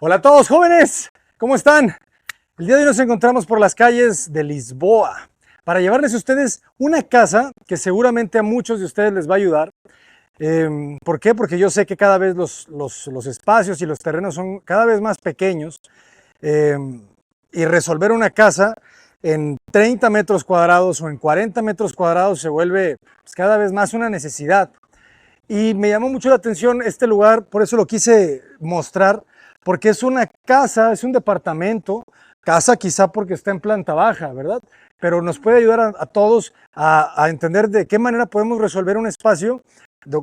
Hola a todos jóvenes, ¿cómo están? El día de hoy nos encontramos por las calles de Lisboa para llevarles a ustedes una casa que seguramente a muchos de ustedes les va a ayudar. ¿Por qué? Porque yo sé que cada vez los espacios y los terrenos son cada vez más pequeños eh, y resolver una casa en 30 metros cuadrados o en 40 metros cuadrados se vuelve pues, cada vez más una necesidad. Y me llamó mucho la atención este lugar, por eso lo quise mostrar, porque es una casa, es un departamento, casa quizá porque está en planta baja, ¿verdad? Pero nos puede ayudar a todos a entender de qué manera podemos resolver un espacio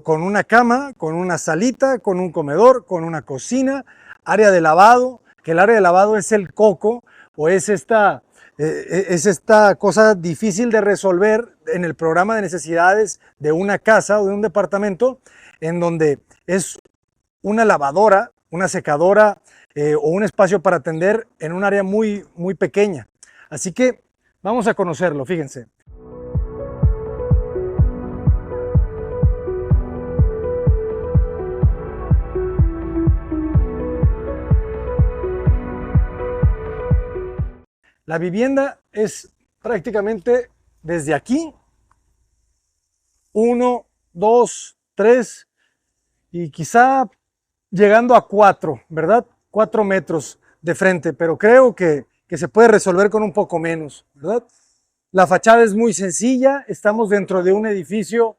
con una cama, con una salita, con un comedor, con una cocina, área de lavado, que el área de lavado es el coco o es esta cosa difícil de resolver en el programa de necesidades de una casa o de un departamento, en donde es una lavadora, una secadora o un espacio para atender en un área muy, muy pequeña. Así que vamos a conocerlo, fíjense. La vivienda es prácticamente desde aquí, 1, 2, 3 y quizá llegando a 4, ¿verdad? 4 metros de frente, pero creo que se puede resolver con un poco menos, ¿verdad? La fachada es muy sencilla, estamos dentro de un edificio,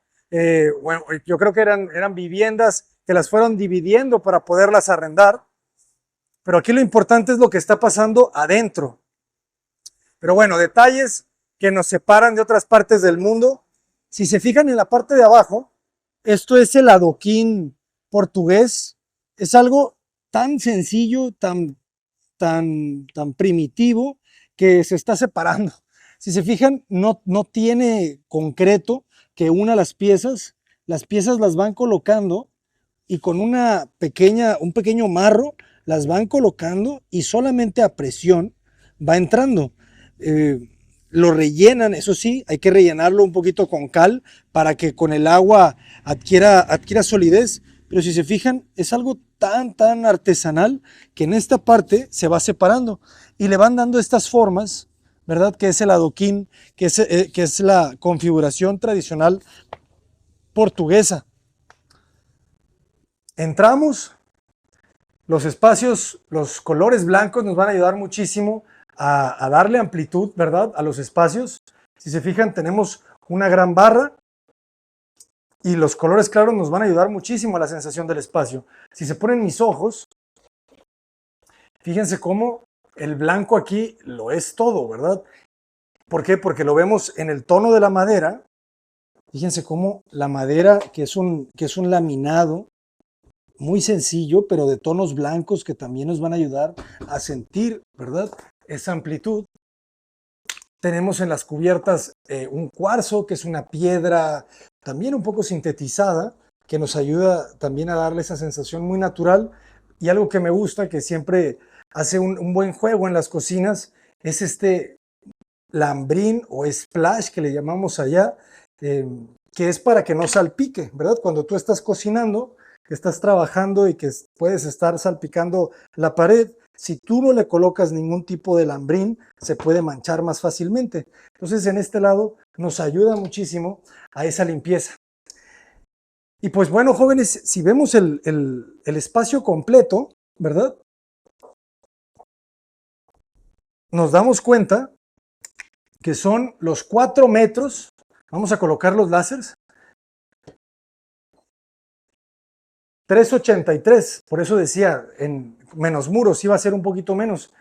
bueno, yo creo que eran viviendas que las fueron dividiendo para poderlas arrendar, pero aquí lo importante es lo que está pasando adentro. Pero bueno, detalles que nos separan de otras partes del mundo. Si se fijan en la parte de abajo, esto es el adoquín portugués. Es algo tan sencillo, tan primitivo que se está separando. Si se fijan, no tiene concreto que una las piezas las van colocando y con un pequeño marro las van colocando y solamente a presión va entrando. Eh, lo rellenan, eso sí, hay que rellenarlo un poquito con cal para que con el agua adquiera solidez, pero si se fijan, es algo tan artesanal que en esta parte se va separando y le van dando estas formas, ¿verdad? Que es el adoquín, que es la configuración tradicional portuguesa. Entramos, los espacios, los colores blancos nos van a ayudar muchísimo a darle amplitud, ¿verdad? A los espacios. Si se fijan, tenemos una gran barra y los colores claros nos van a ayudar muchísimo a la sensación del espacio. Si se ponen mis ojos, fíjense cómo el blanco aquí lo es todo, ¿verdad? ¿Por qué? Porque lo vemos en el tono de la madera. Fíjense cómo la madera, que es un laminado, muy sencillo, pero de tonos blancos que también nos van a ayudar a sentir, ¿verdad? Esa amplitud. Tenemos en las cubiertas un cuarzo, que es una piedra también un poco sintetizada, que nos ayuda también a darle esa sensación muy natural. Y algo que me gusta, que siempre hace un buen juego en las cocinas, es este lambrín o splash que le llamamos allá, que es para que no salpique, ¿verdad? Cuando tú estás cocinando, que estás trabajando y que puedes estar salpicando la pared, si tú no le colocas ningún tipo de lambrín, se puede manchar más fácilmente. Entonces, en este lado nos ayuda muchísimo a esa limpieza. Y pues bueno, jóvenes, si vemos el espacio completo, ¿verdad? Nos damos cuenta que son los 4 metros. Vamos a colocar los láseres. 383, por eso decía, en menos muros iba a ser un poquito menos.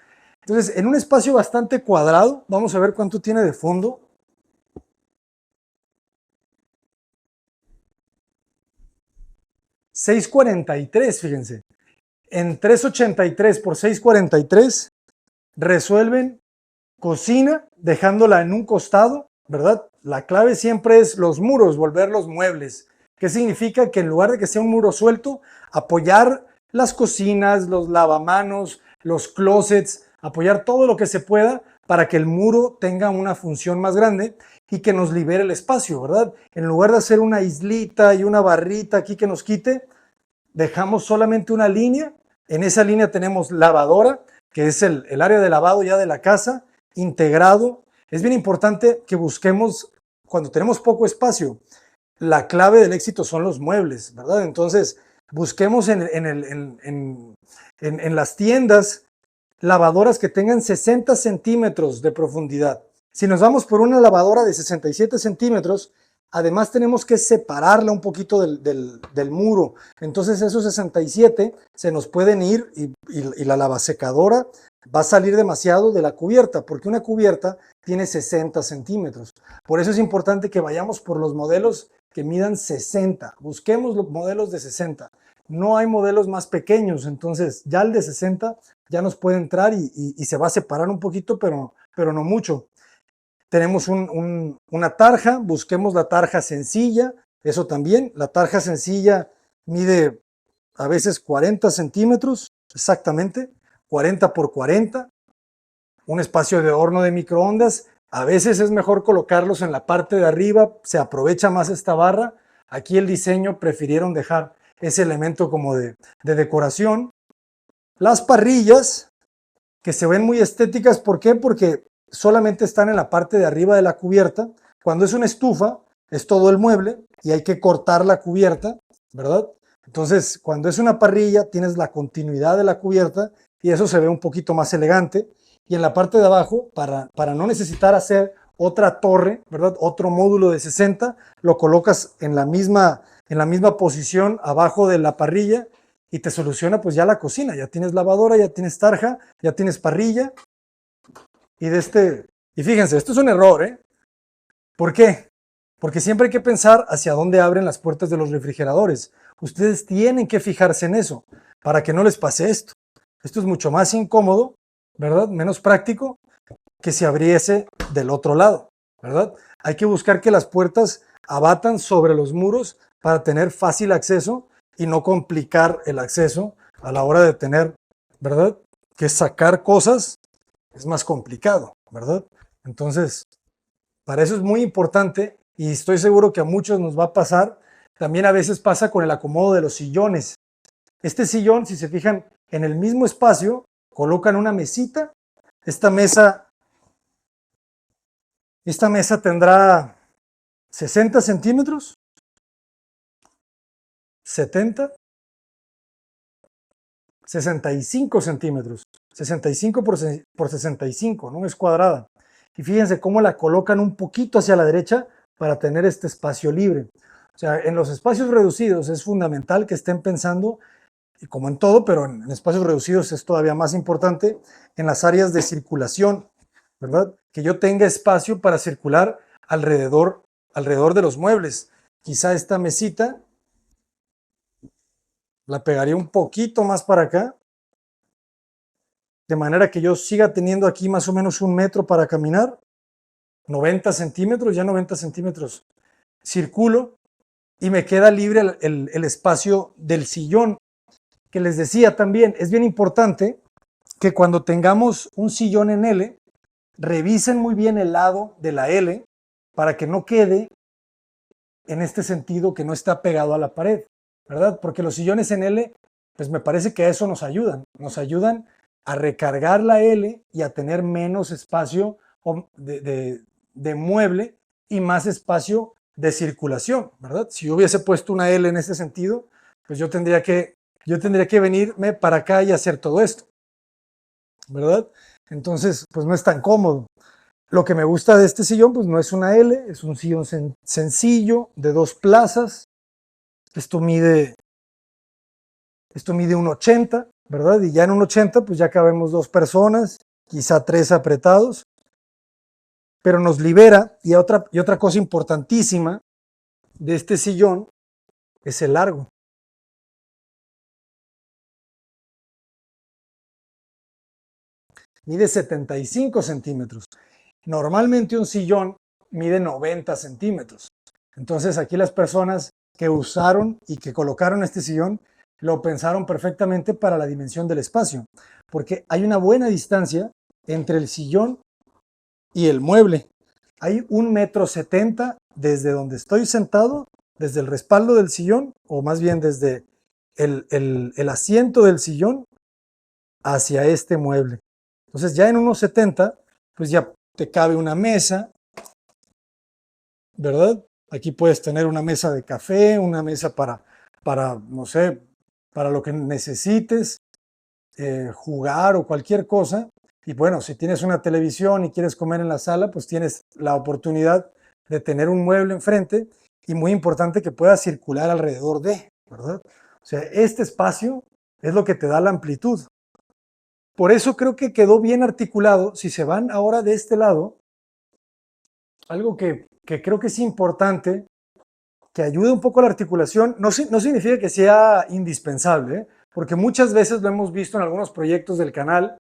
Entonces, en un espacio bastante cuadrado, vamos a ver cuánto tiene de fondo. 643, fíjense. En 383 por 643 resuelven cocina dejándola en un costado, ¿verdad? La clave siempre es los muros, volver los muebles. ¿Qué significa? Que en lugar de que sea un muro suelto, apoyar las cocinas, los lavamanos, los closets, apoyar todo lo que se pueda para que el muro tenga una función más grande y que nos libere el espacio, ¿verdad? En lugar de hacer una islita y una barrita aquí que nos quite, dejamos solamente una línea En esa línea tenemos lavadora, que es el área de lavado ya de la casa, integrado. Es bien importante que busquemos, cuando tenemos poco espacio, la clave del éxito son los muebles, ¿verdad? Entonces, busquemos en las tiendas lavadoras que tengan 60 centímetros de profundidad. Si nos vamos por una lavadora de 67 centímetros, además tenemos que separarla un poquito del muro. Entonces esos 67 se nos pueden ir y la lavasecadora va a salir demasiado de la cubierta, porque una cubierta tiene 60 centímetros. Por eso es importante que vayamos por los modelos que midan 60. Busquemos los modelos de 60. No hay modelos más pequeños, entonces ya el de 60 ya nos puede entrar y se va a separar un poquito, pero no mucho. Tenemos una tarja, busquemos la tarja sencilla, eso también. La tarja sencilla mide a veces 40 centímetros, exactamente, 40 por 40. Un espacio de horno de microondas, a veces es mejor colocarlos en la parte de arriba, se aprovecha más esta barra. Aquí el diseño prefirieron dejar ese elemento como de decoración. Las parrillas, que se ven muy estéticas, ¿por qué? Porque solamente están en la parte de arriba de la cubierta. Cuando es una estufa, es todo el mueble y hay que cortar la cubierta, ¿verdad? Entonces, cuando es una parrilla, tienes la continuidad de la cubierta y eso se ve un poquito más elegante. Y en la parte de abajo, para no necesitar hacer otra torre, ¿verdad? Otro módulo de 60, lo colocas en la misma posición abajo de la parrilla y te soluciona pues ya la cocina. Ya tienes lavadora, ya tienes tarja, ya tienes parrilla. Y fíjense, esto es un error, ¿eh? ¿Por qué? Porque siempre hay que pensar hacia dónde abren las puertas de los refrigeradores. Ustedes tienen que fijarse en eso para que no les pase esto. Esto es mucho más incómodo, ¿verdad? Menos práctico que si abriese del otro lado, ¿verdad? Hay que buscar que las puertas abatan sobre los muros para tener fácil acceso y no complicar el acceso a la hora de tener, ¿verdad? Que sacar cosas es más complicado, ¿verdad? Entonces, para eso es muy importante y estoy seguro que a muchos nos va a pasar. También a veces pasa con el acomodo de los sillones. Este sillón, si se fijan, en el mismo espacio colocan una mesita. Esta mesa tendrá 60 centímetros, 70, 65 centímetros, 65 por 65, ¿no? Es cuadrada. Y fíjense cómo la colocan un poquito hacia la derecha para tener este espacio libre. O sea, en los espacios reducidos es fundamental que estén pensando, y como en todo, pero en espacios reducidos es todavía más importante, en las áreas de circulación, ¿verdad? Que yo tenga espacio para circular alrededor de los muebles. Quizá esta mesita la pegaría un poquito más para acá, de manera que yo siga teniendo aquí más o menos 1 metro para caminar, 90 centímetros, ya 90 centímetros circulo y me queda libre el espacio del sillón, que les decía también, es bien importante que cuando tengamos un sillón en L, revisen muy bien el lado de la L para que no quede en este sentido que no está pegado a la pared, ¿verdad? Porque los sillones en L, pues me parece que a eso nos ayudan a recargar la L y a tener menos espacio de mueble y más espacio de circulación, ¿verdad? Si yo hubiese puesto una L en ese sentido, pues yo tendría que venirme para acá y hacer todo esto, ¿verdad? Entonces, pues no es tan cómodo. Lo que me gusta de este sillón, pues no es una L, es un sillón sencillo, de 2 plazas. Esto mide 1,80, ¿verdad? Y ya en 1,80, pues ya cabemos 2 personas, quizá 3 apretados. Pero nos libera, y otra cosa importantísima de este sillón es el largo. Mide 75 centímetros. Normalmente un sillón mide 90 centímetros. Entonces aquí las personas que usaron y que colocaron este sillón lo pensaron perfectamente para la dimensión del espacio, porque hay una buena distancia entre el sillón y el mueble. Hay 1,70 m desde donde estoy sentado, desde el respaldo del sillón, o más bien desde el asiento del sillón, hacia este mueble. Entonces ya en 1.70, pues ya te cabe una mesa, ¿verdad? Aquí puedes tener una mesa de café, una mesa no sé, para lo que necesites, jugar o cualquier cosa. Y bueno, si tienes una televisión y quieres comer en la sala, pues tienes la oportunidad de tener un mueble enfrente y muy importante que pueda circular alrededor de, ¿verdad? O sea, este espacio es lo que te da la amplitud. Por eso creo que quedó bien articulado. Si se van ahora de este lado, algo que creo que es importante, que ayude un poco a la articulación, no significa que sea indispensable, ¿eh? Porque muchas veces lo hemos visto en algunos proyectos del canal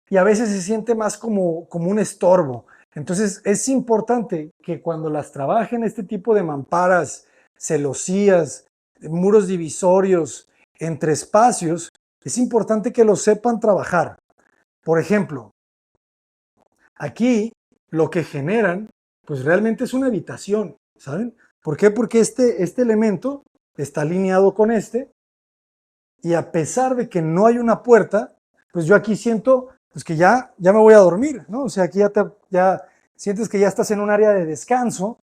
y a veces se siente más como un estorbo. Entonces es importante que cuando las trabajen este tipo de mamparas, celosías, muros divisorios, entre espacios, es importante que lo sepan trabajar. Por ejemplo, aquí lo que generan, pues realmente es una habitación, ¿saben? ¿Por qué? Porque este elemento está alineado con este y a pesar de que no hay una puerta, pues yo aquí siento pues que ya me voy a dormir, ¿no? O sea, aquí ya sientes que ya estás en un área de descanso.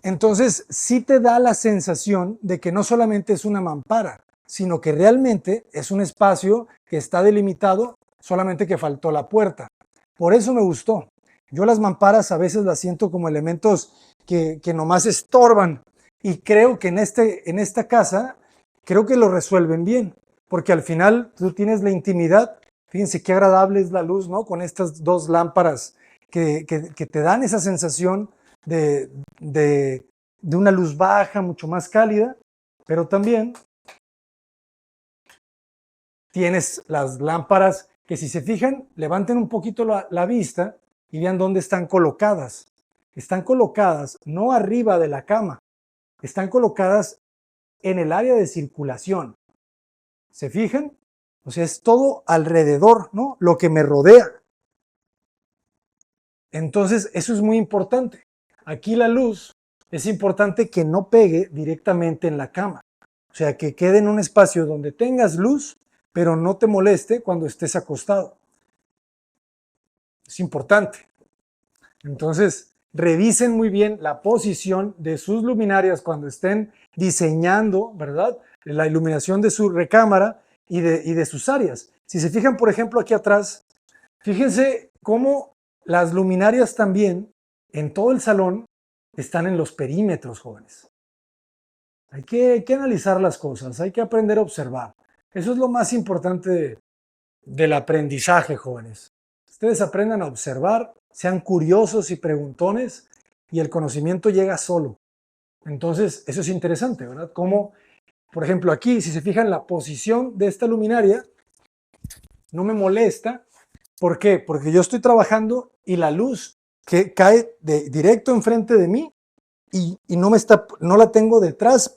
Entonces, sí te da la sensación de que no solamente es una mampara, sino que realmente es un espacio que está delimitado, solamente que faltó la puerta. Por eso me gustó. Yo las mamparas a veces las siento como elementos que nomás estorban y creo que en esta casa, creo que lo resuelven bien, porque al final tú tienes la intimidad. Fíjense qué agradable es la luz, ¿no? Con estas dos lámparas que te dan esa sensación de, de una luz baja, mucho más cálida, pero también tienes las lámparas que si se fijan, levanten un poquito la vista y vean dónde están colocadas. Están colocadas no arriba de la cama, están colocadas en el área de circulación. ¿Se fijan? O sea, es todo alrededor, ¿no? Lo que me rodea. Entonces, eso es muy importante. Aquí la luz es importante que no pegue directamente en la cama. O sea, que quede en un espacio donde tengas luz, pero no te moleste cuando estés acostado. Es importante. Entonces, revisen muy bien la posición de sus luminarias cuando estén diseñando, ¿verdad? La iluminación de su recámara y de sus áreas. Si se fijan, por ejemplo, aquí atrás, fíjense cómo las luminarias también en todo el salón están en los perímetros, jóvenes. Hay que analizar las cosas, hay que aprender a observar. Eso es lo más importante del aprendizaje, jóvenes. Ustedes aprendan a observar, sean curiosos y preguntones y el conocimiento llega solo. Entonces, eso es interesante, ¿verdad? Como, por ejemplo, aquí, si se fijan, la posición de esta luminaria no me molesta. ¿Por qué? Porque yo estoy trabajando y la luz que cae directo enfrente de mí y no la tengo detrás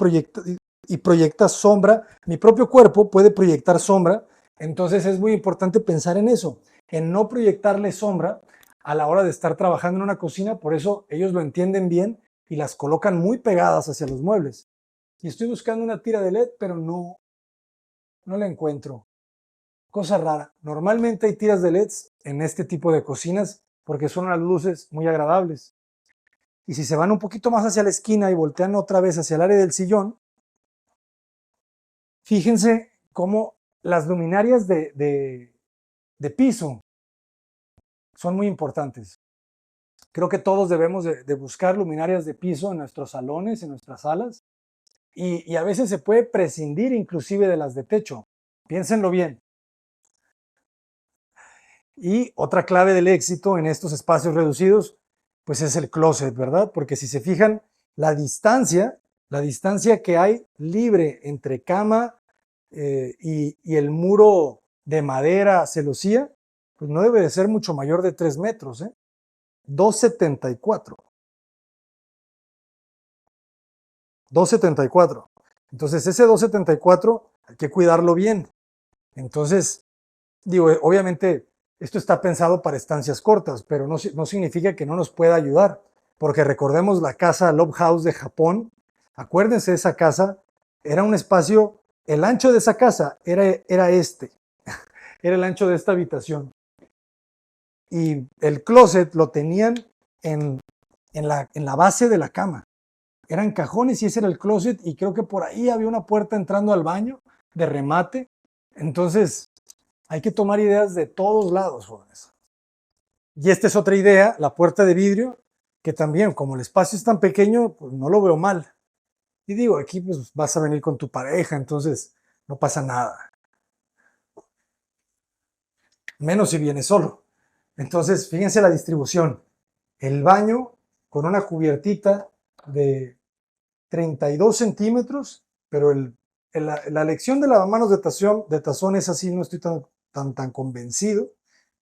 y proyecta sombra. Mi propio cuerpo puede proyectar sombra. Entonces es muy importante pensar en eso, en no proyectarle sombra a la hora de estar trabajando en una cocina. Por eso ellos lo entienden bien y las colocan muy pegadas hacia los muebles. Y estoy buscando una tira de LED, pero no la encuentro. Cosa rara. Normalmente hay tiras de LEDs en este tipo de cocinas porque son unas luces muy agradables. Y si se van un poquito más hacia la esquina y voltean otra vez hacia el área del sillón, fíjense cómo las luminarias de piso son muy importantes. Creo que todos debemos de buscar luminarias de piso en nuestros salones, en nuestras salas, y a veces se puede prescindir inclusive de las de techo. Piénsenlo bien. Y otra clave del éxito en estos espacios reducidos, pues es el closet, ¿verdad? Porque si se fijan, la distancia que hay libre entre cama y el muro de madera celosía, pues no debe de ser mucho mayor de 3 metros, ¿eh? 2,74. 2,74. Entonces ese 2,74 hay que cuidarlo bien. Entonces, digo, obviamente esto está pensado para estancias cortas, pero no significa que no nos pueda ayudar, porque recordemos la casa Love House de Japón. Acuérdense de esa casa, era un espacio, el ancho de esa casa era este. era el ancho de esta habitación. Y el closet lo tenían en la base de la cama. Eran cajones y ese era el closet y creo que por ahí había una puerta entrando al baño de remate. Entonces, hay que tomar ideas de todos lados, jóvenes. Y esta es otra idea, la puerta de vidrio, que también, como el espacio es tan pequeño, pues no lo veo mal. Y digo, aquí pues vas a venir con tu pareja, entonces no pasa nada. Menos si vienes solo. Entonces, fíjense la distribución. El baño con una cubiertita de 32 centímetros, pero la elección de lavamanos de tazón es así, no estoy tan convencido,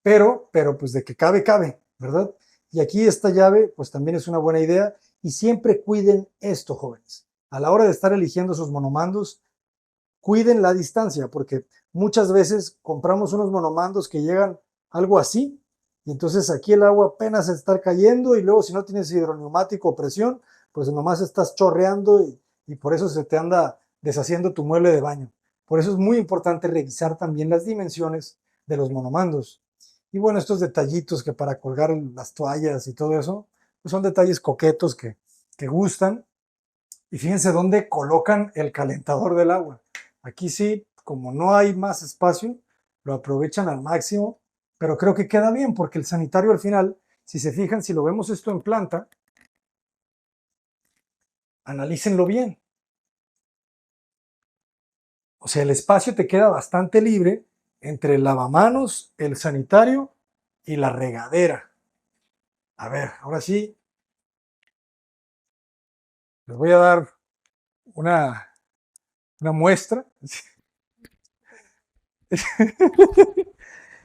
pero pues de que cabe, cabe, ¿verdad? Y aquí esta llave, pues también es una buena idea, y siempre cuiden esto, jóvenes. A la hora de estar eligiendo sus monomandos, cuiden la distancia, porque muchas veces compramos unos monomandos que llegan algo así, y entonces aquí el agua apenas está cayendo, y luego si no tienes hidroneumático o presión, pues nomás estás chorreando y por eso se te anda deshaciendo tu mueble de baño. Por eso es muy importante revisar también las dimensiones de los monomandos. Y bueno, estos detallitos que para colgar las toallas y todo eso, pues son detalles coquetos que gustan. Y fíjense dónde colocan el calentador del agua. Aquí sí, como no hay más espacio, lo aprovechan al máximo, pero creo que queda bien porque el sanitario al final, si se fijan, si lo vemos esto en planta, analícenlo bien. O sea, el espacio te queda bastante libre entre el lavamanos, el sanitario y la regadera. A ver, ahora sí, les voy a dar una muestra.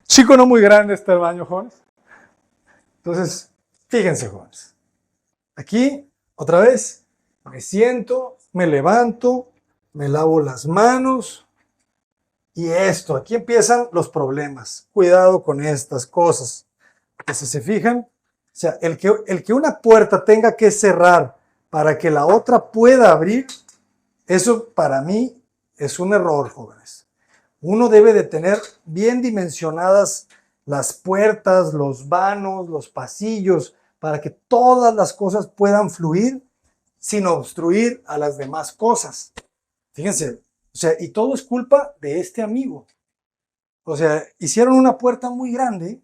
Chico, no muy grande está el baño, jóvenes. Entonces, fíjense, jóvenes. Aquí, otra vez, me siento, me levanto, me lavo las manos. Y esto, aquí empiezan los problemas. Cuidado con estas cosas. Que si se fijan, o sea, el que una puerta tenga que cerrar para que la otra pueda abrir, eso para mí es un error, jóvenes. Uno debe de tener bien dimensionadas las puertas, los vanos, los pasillos, para que todas las cosas puedan fluir sin obstruir a las demás cosas. Fíjense, o sea, y todo es culpa de este amigo. O sea, hicieron una puerta muy grande,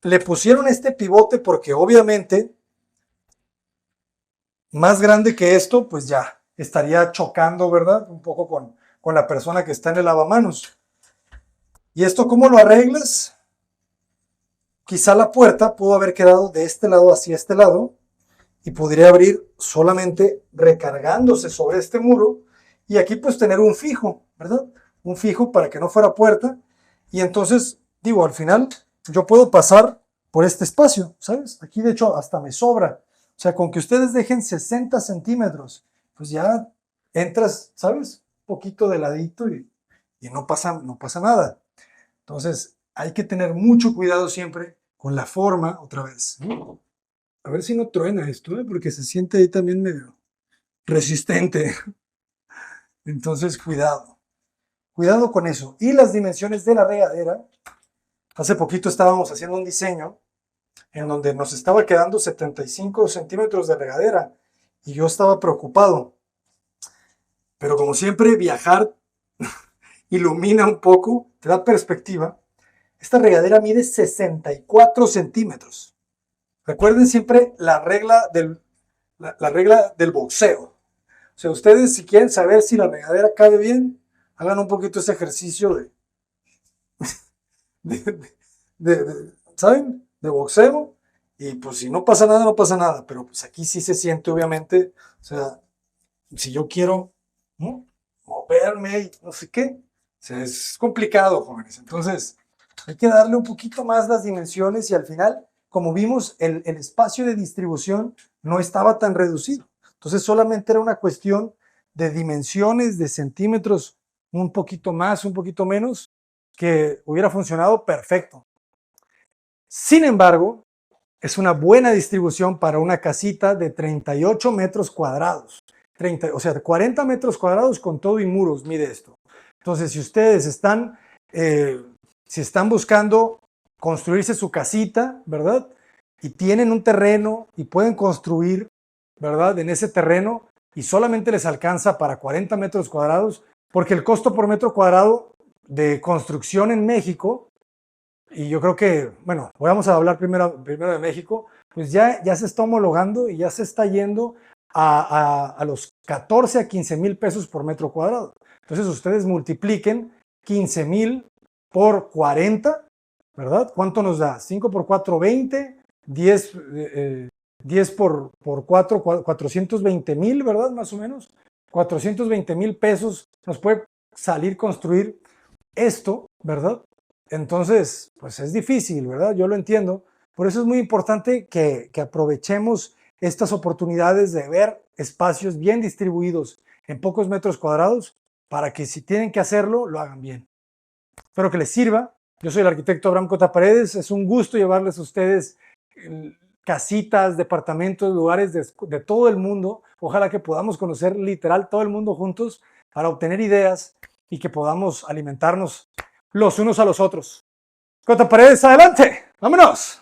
le pusieron este pivote porque obviamente más grande que esto, pues ya estaría chocando, ¿verdad? Un poco con la persona que está en el lavamanos. ¿Y esto cómo lo arreglas? Quizá la puerta pudo haber quedado de este lado hacia este lado y podría abrir solamente recargándose sobre este muro y aquí pues tener un fijo, ¿verdad? Un fijo para que no fuera puerta y entonces, digo, al final yo puedo pasar por este espacio, ¿sabes? Aquí de hecho hasta me sobra. O sea, con que ustedes dejen 60 centímetros, pues ya entras, ¿sabes? Un poquito de ladito y no pasa nada. Entonces, hay que tener mucho cuidado siempre con la forma, otra vez. A ver si no truena esto, porque se siente ahí también medio resistente. Entonces, cuidado. Cuidado con eso. Y las dimensiones de la regadera. Hace poquito estábamos haciendo un diseño en donde nos estaba quedando 75 centímetros de regadera y yo estaba preocupado. Pero como siempre, viajar ilumina un poco, te da perspectiva. Esta regadera mide 64 centímetros. Recuerden siempre la regla del boxeo. O sea, ustedes si quieren saber si la regadera cabe bien, hagan un poquito ese ejercicio ¿saben? De boxeo. Y pues si no pasa nada, no pasa nada. Pero pues aquí sí se siente obviamente, o sea, si yo quiero, ¿no?, moverme y no sé qué, o sea, es complicado, jóvenes. Entonces, hay que darle un poquito más las dimensiones y al final, como vimos, el espacio de distribución no estaba tan reducido. Entonces, solamente era una cuestión de dimensiones, de centímetros, un poquito más, un poquito menos, que hubiera funcionado perfecto. Sin embargo, es una buena distribución para una casita de 38 metros cuadrados. O sea, 40 metros cuadrados con todo y muros, mide esto. Entonces, si ustedes están, si están buscando construirse su casita, ¿verdad? Y tienen un terreno y pueden construir, ¿verdad? En ese terreno y solamente les alcanza para 40 metros cuadrados, porque el costo por metro cuadrado de construcción en México, y yo creo que, bueno, vamos a hablar primero de México, pues ya se está homologando y ya se está yendo a los 14 a 15 mil pesos por metro cuadrado. Entonces ustedes multipliquen 15,000 por 40, ¿verdad? ¿Cuánto nos da? 5 por 4, 20, 10 por 4, 420,000, ¿verdad? Más o menos. 420,000 pesos nos puede salir construir esto, ¿verdad? Entonces, pues es difícil, ¿verdad? Yo lo entiendo. Por eso es muy importante que aprovechemos estas oportunidades de ver espacios bien distribuidos en pocos metros cuadrados para que si tienen que hacerlo, lo hagan bien. Espero que les sirva. Yo soy el arquitecto Abraham Cota Paredes. Es un gusto llevarles a ustedes casitas, departamentos, lugares de todo el mundo. Ojalá que podamos conocer literal todo el mundo juntos para obtener ideas y que podamos alimentarnos los unos a los otros. Cota Paredes, adelante. ¡Vámonos!